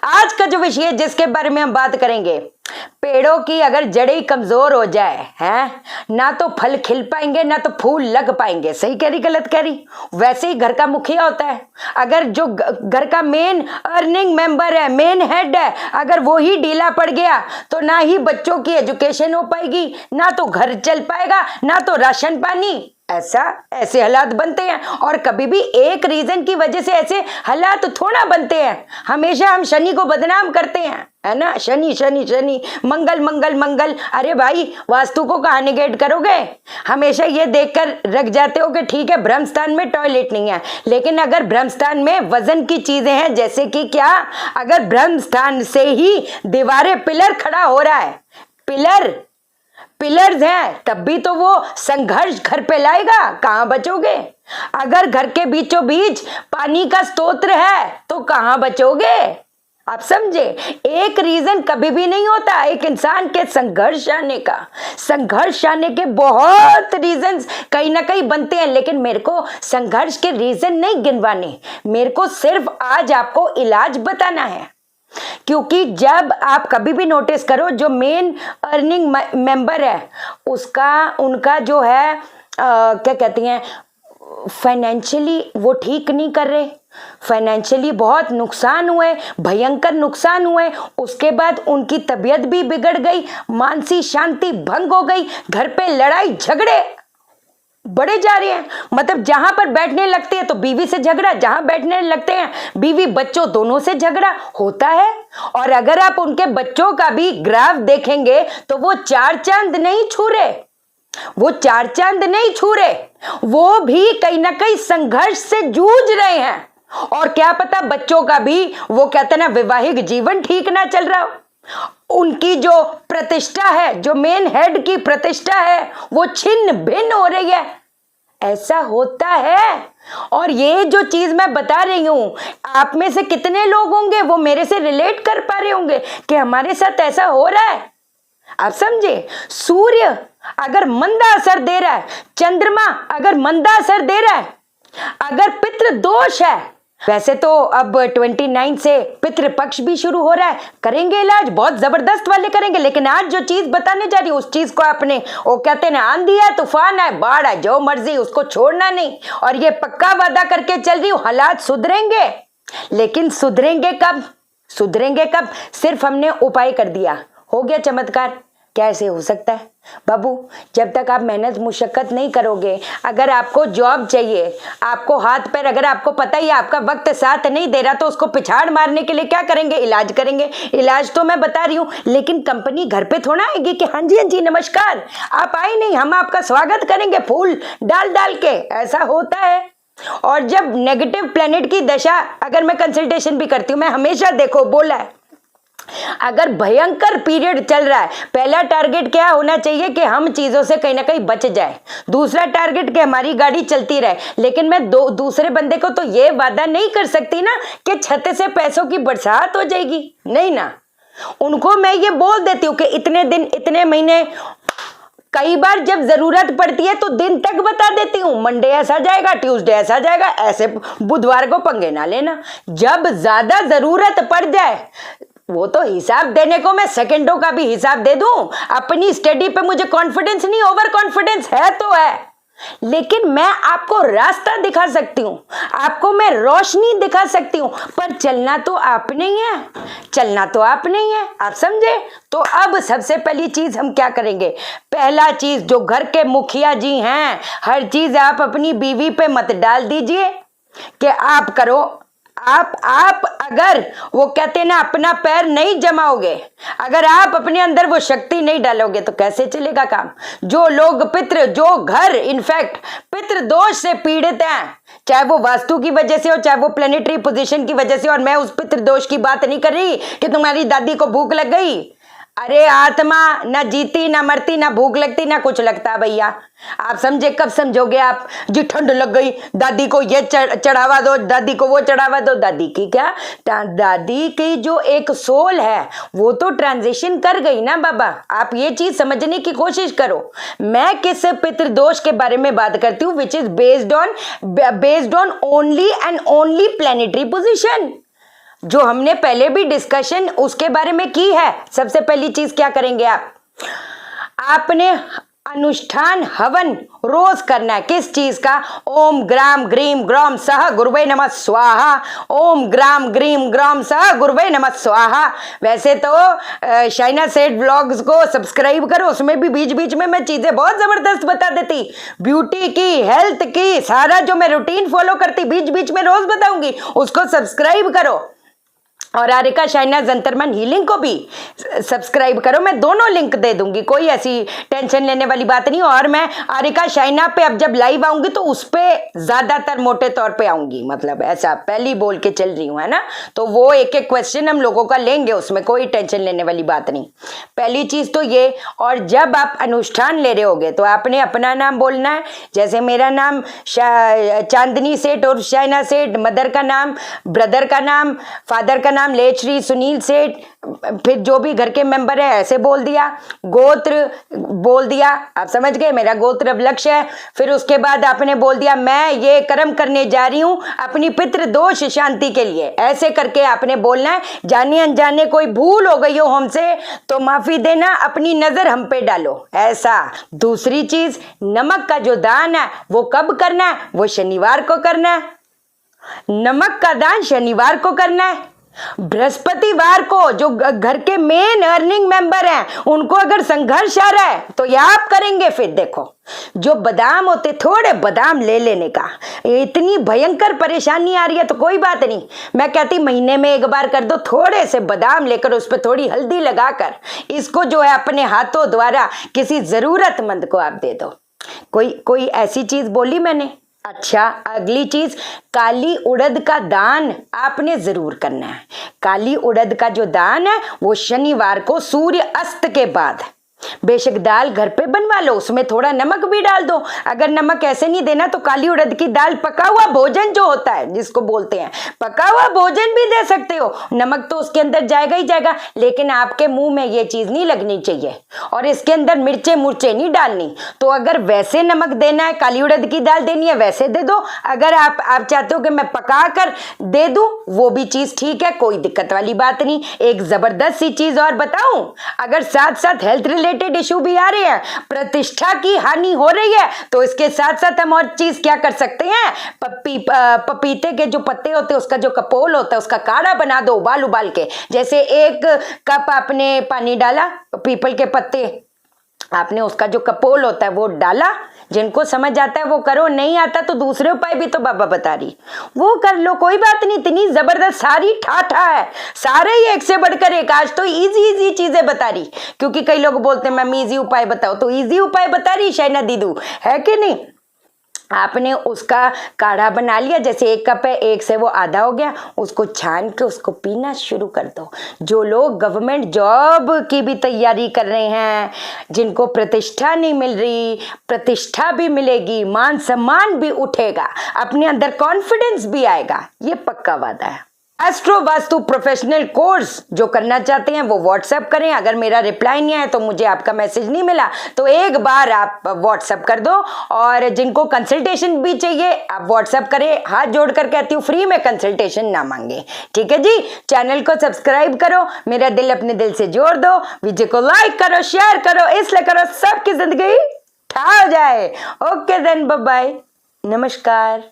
आज का जो विषय है जिसके बारे में हम बात करेंगे, पेड़ों की अगर जड़ें कमजोर हो जाए हैं, ना तो फल खिल पाएंगे ना तो फूल लग पाएंगे। सही कह रही गलत कह रही? वैसे ही घर का मुखिया होता है, अगर जो घर का मेन अर्निंग मेंबर है, मेन हेड है, अगर वो ही ढीला पड़ गया तो ना ही बच्चों की एजुकेशन हो पाएगी, ना तो घर चल पाएगा, ना तो राशन पानी। ऐसे हालात बनते हैं। और कभी भी एक रीजन की वजह से ऐसे हालात थोड़ा बनते हैं। हमेशा हम शनि को बदनाम करते हैं, है ना, शनि शनि शनि, मंगल मंगल मंगल। अरे भाई, वास्तु को कहाँ निगेट करोगे? हमेशा ये देखकर रख जाते हो कि ठीक है ब्रह्मस्थान में टॉयलेट नहीं है, लेकिन अगर ब्रह्मस्थान में वजन की चीजें हैं, जैसे कि क्या, अगर ब्रह्मस्थान से ही दीवारें पिलर खड़ा हो रहा है, पिलर्स हैं, तब भी तो वो संघर्ष घर पे लाएगा, कहां बचोगे? अगर घर के बीचों बीच पानी का स्तोत्र है तो कहां बचोगे? आप समझे? एक रीजन कभी भी नहीं होता एक इंसान के संघर्ष आने का। संघर्ष आने के बहुत रीजंस कहीं ना कहीं बनते हैं, लेकिन मेरे को संघर्ष के रीजन नहीं गिनवाने, मेरे को सिर्फ आज आपको इलाज बताना है। क्योंकि जब आप कभी भी नोटिस करो, जो मेन अर्निंग मेंबर है उनका जो है क्या कहती हैं, फाइनेंशियली वो ठीक नहीं कर रहे, फाइनेंशियली बहुत नुकसान हुए, भयंकर नुकसान हुए, उसके बाद उनकी तबीयत भी बिगड़ गई, मानसिक शांति भंग हो गई, घर पे लड़ाई झगड़े बढ़े जा रहे हैं। मतलब जहां पर बैठने लगते हैं तो बीवी से झगड़ा, जहां बैठने लगते हैं बीवी बच्चों दोनों से झगड़ा होता है। और अगर आप उनके बच्चों का भी ग्राफ देखेंगे तो वो चार चांद नहीं छू रहे, वो भी कहीं ना कहीं संघर्ष से जूझ रहे हैं। और क्या पता बच्चों का भी, वो कहते हैं ना, वैवाहिक जीवन ठीक ना चल रहा हो, उनकी जो प्रतिष्ठा है, जो मेन हेड की प्रतिष्ठा है, वो छिन्न भिन्न हो रही है। ऐसा होता है। और ये जो चीज मैं बता रही हूं, आप में से कितने लोग होंगे वो मेरे से रिलेट कर पा रहे होंगे कि हमारे साथ ऐसा हो रहा है? आप समझे? सूर्य अगर मंदा असर दे रहा है, चंद्रमा अगर मंदा असर दे रहा है, अगर पितृ दोष है, वैसे तो अब 29 से पितृपक्ष भी शुरू हो रहा है, करेंगे इलाज, बहुत जबरदस्त वाले करेंगे। लेकिन आज जो चीज बताने जा रही हूं, उस चीज को आपने, वो कहते हैं ना, आंधी है, तूफान है, बाढ़ है, जो मर्जी, उसको छोड़ना नहीं। और ये पक्का वादा करके चल रही हूं, हालात सुधरेंगे। लेकिन सुधरेंगे कब? सिर्फ हमने उपाय कर दिया, हो गया चमत्कार? कैसे हो सकता है बाबू? जब तक आप मेहनत मुशक्कत नहीं करोगे, अगर आपको जॉब चाहिए, आपको हाथ पैर, अगर आपको पता ही आपका वक्त साथ नहीं दे रहा, तो उसको पिछाड़ मारने के लिए क्या करेंगे? इलाज करेंगे। इलाज तो मैं बता रही हूँ, लेकिन कंपनी घर पे थोड़ा आएगी कि हाँ जी नमस्कार, आप आए नहीं, हम आपका स्वागत करेंगे फूल डाल के। ऐसा होता है। और जब नेगेटिव प्लेनेट की दशा, अगर मैं कंसल्टेशन भी करती हूँ, मैं हमेशा देखो बोला है, अगर भयंकर पीरियड चल रहा है, पहला टारगेट क्या होना चाहिए कि हम चीजों से कहीं ना कहीं बच जाए, दूसरा टारगेट कि हमारी गाड़ी चलती रहे। लेकिन मैं दूसरे बंदे को तो ये वादा नहीं कर सकती ना कि छत से पैसों की बरसात हो जाएगी, नहीं ना। उनको मैं ये बोल देती हूँ कि इतने दिन, इतने महीने, कई बार जब जरूरत पड़ती है तो दिन तक बता देती हूँ, मंडे ऐसा जाएगा, ट्यूसडे ऐसा जाएगा, ऐसे बुधवार को पंगे ना लेना। जब ज्यादा जरूरत पड़ जाए, वो तो हिसाब देने को मैं सेकंडों का भी हिसाब दे दूं। अपनी स्टडी पे मुझे कॉन्फिडेंस नहीं, ओवर कॉन्फिडेंस है तो है, लेकिन मैं आपको रास्ता दिखा सकती हूँ, आपको मैं रोशनी दिखा सकती हूँ, पर चलना तो आपने ही है, आप समझे? तो अब सबसे पहली चीज हम क्या करेंगे? पहला चीज, जो घर के मुखिया जी हैं, हर चीज आप अपनी बीवी पे मत डाल दीजिए कि आप करो। आप अगर, वो कहते हैं ना, अपना पैर नहीं जमाओगे, अगर आप अपने अंदर वो शक्ति नहीं डालोगे तो कैसे चलेगा काम? जो लोग जो घर इनफैक्ट पितृ दोष से पीड़ित हैं, चाहे वो वास्तु की वजह से हो, चाहे वो प्लेनेटरी पोजीशन की वजह से, और मैं उस पितृ दोष की बात नहीं कर रही कि तुम्हारी दादी को भूख लग गई। अरे आत्मा ना जीती ना मरती, ना भूख लगती ना कुछ लगता भैया। आप समझे? कब समझोगे आप? जी ठंड लग गई, दादी को ये चढ़ावा दो, दादी को वो चढ़ावा दो। दादी की क्या, दादी की जो एक सोल है वो तो ट्रांजिशन कर गई ना बाबा। आप ये चीज समझने की कोशिश करो। मैं किस पितृदोष के बारे में बात करती हूँ, which is based on only and only planetary position. जो हमने पहले भी डिस्कशन उसके बारे में की है। सबसे पहली चीज क्या करेंगे आप, आपने अनुष्ठान हवन रोज करना है। किस चीज का? ओम ग्राम ग्रीम ग्राम सह गुरुवे नमः स्वाहा, ओम ग्राम ग्रीम ग्राम सह गुरुवे नमः स्वाहा। वैसे तो शाइना सेठ ब्लॉग्स को सब्सक्राइब करो, उसमें भी बीच बीच में मैं चीजें बहुत जबरदस्त बता देती, ब्यूटी की, हेल्थ की, सारा जो मैं रूटीन फॉलो करती बीच बीच में रोज बताऊंगी, उसको सब्सक्राइब करो। और आरिका शाइना जंतरमन हीलिंग को भी सब्सक्राइब करो, मैं दोनों लिंक दे दूंगी, कोई ऐसी टेंशन लेने वाली बात नहीं। और मैं आरिका शाइना पे अब जब लाइव आऊंगी तो उस पे ज्यादातर मोटे तौर पे आऊंगी, मतलब ऐसा पहली बोल के चल रही हूँ, है ना। तो वो एक एक क्वेश्चन हम लोगों का लेंगे, उसमें कोई टेंशन लेने वाली बात नहीं। पहली चीज तो ये। और जब आप अनुष्ठान ले रहे होगे तो आपने अपना नाम बोलना है। जैसे मेरा नाम चांदनी सेठ और शाइना सेठ, मदर का नाम, ब्रदर का नाम, फादर का नाम ले श्री सुनील सेठ, फिर जो भी घर के मेंबर है ऐसे बोल दिया, गोत्र बोल दिया, आप समझ गए, मेरा गोत्र अवलक्ष है। फिर उसके बाद आपने बोल दिया मैं ये कर्म करने जा रही हूं अपनी पितृ दोष शांति के लिए, ऐसे करके आपने बोलना है। जाने अनजाने कोई भूल हो गई हो हमसे तो माफी देना, अपनी नजर हम पे डालो, ऐसा। दूसरी चीज, नमक का जो दान है वो कब करना है? वो शनिवार को करना है। नमक का दान शनिवार को करना है। बृहस्पतिवार को जो घर के मेन अर्निंग मेंबर हैं उनको अगर संघर्ष आ रहा है तो ये आप करेंगे। फिर देखो, जो बादाम होते, थोड़े बादाम ले लेने का, इतनी भयंकर परेशानी आ रही है तो कोई बात नहीं, मैं कहती महीने में एक बार कर दो, थोड़े से बादाम लेकर उस पर थोड़ी हल्दी लगाकर इसको जो है अपने हाथों द्वारा किसी जरूरतमंद को आप दे दो। कोई ऐसी चीज बोली मैंने? अच्छा, अगली चीज, काली उड़द का दान आपने जरूर करना है। काली उड़द का जो दान है वो शनिवार को सूर्य अस्त के बाद। बेशक दाल घर पे बनवा लो, उसमें थोड़ा नमक भी डाल दो। अगर नमक ऐसे नहीं देना तो काली उड़द की दाल, पका हुआ भोजन जो होता है जिसको बोलते हैं, पका हुआ भोजन भी दे सकते हो। नमक तो उसके अंदर जाएगा ही जाएगा, लेकिन आपके मुंह में ये चीज नहीं लगनी चाहिए और इसके अंदर मिर्चे मुर्चे नहीं डालनी। तो अगर वैसे नमक देना है, काली उड़द की दाल देनी है, वैसे दे दो। अगर आप चाहते हो कि मैं पका कर दे दूं, वो भी चीज ठीक है, कोई दिक्कत वाली बात नहीं। एक जबरदस्त सी चीज और बताऊं, अगर साथ साथ हेल्थ रिलेटेड इशू भी आ रहे हैं, प्रतिष्ठा की हानि हो रही है, तो इसके साथ साथ हम और चीज क्या कर सकते हैं? पपीते के जो पत्ते होते हैं उसका जो कपोल होता है उसका काढ़ा बना दो, उबाल के। जैसे 1 कप आपने पानी डाला, पीपल के पत्ते आपने उसका जो कपोल होता है वो डाला। जिनको समझ आता है वो करो, नहीं आता तो दूसरे उपाय भी तो बाबा बता रही, वो कर लो, कोई बात नहीं। इतनी जबरदस्त सारी ठाठा है, सारे ही एक से बढ़कर एक। आज तो इजी चीजें बता रही, क्योंकि कई लोग बोलते हैं मैम इजी उपाय बताओ, तो इजी उपाय बता रही शाइना दीदू, है कि नहीं। आपने उसका काढ़ा बना लिया, जैसे 1 कप है, 1 से वो आधा हो गया, उसको छान के उसको पीना शुरू कर दो। जो लोग गवर्नमेंट जॉब की भी तैयारी कर रहे हैं, जिनको प्रतिष्ठा नहीं मिल रही, प्रतिष्ठा भी मिलेगी, मान सम्मान भी उठेगा, अपने अंदर कॉन्फिडेंस भी आएगा, ये पक्का वादा है। एस्ट्रो वास्तु प्रोफेशनल कोर्स जो करना चाहते हैं वो व्हाट्सएप करें। अगर मेरा रिप्लाई नहीं आया तो मुझे आपका मैसेज नहीं मिला तो एक बार आप व्हाट्सएप कर दो। और जिनको कंसल्टेशन भी चाहिए आप व्हाट्सएप करें। हाथ जोड़कर कहती हूँ फ्री में कंसल्टेशन ना मांगे, ठीक है जी। चैनल को सब्सक्राइब करो, मेरा दिल अपने दिल से जोड़ दो, वीडियो को लाइक करो, शेयर करो, इसलिए करो सबकी जिंदगी ठा हो जाए। ओके देन, बाय बाय, नमस्कार।